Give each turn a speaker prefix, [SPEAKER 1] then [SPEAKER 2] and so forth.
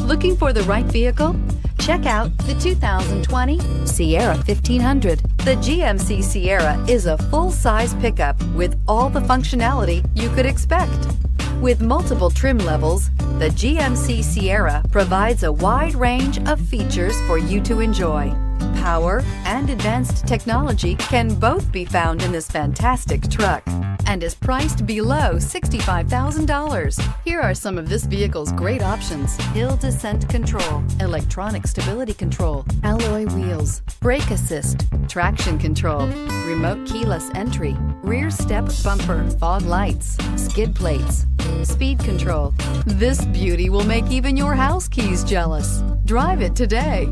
[SPEAKER 1] Looking for the right vehicle? Check out the 2020 Sierra 1500. The GMC Sierra is a full-size pickup with all the functionality you could expect. With multiple trim levels, the GMC Sierra provides a wide range of features for you to enjoy. Power and advanced technology can both be found in this fantastic truck and is priced below $65,000. Here are some of this vehicle's great options: hill descent control, electronic stability control, alloy wheels, brake assist, traction control, remote keyless entry, rear step bumper, fog lights, skid plates, speed control. This beauty will make even your house keys jealous. Drive it today.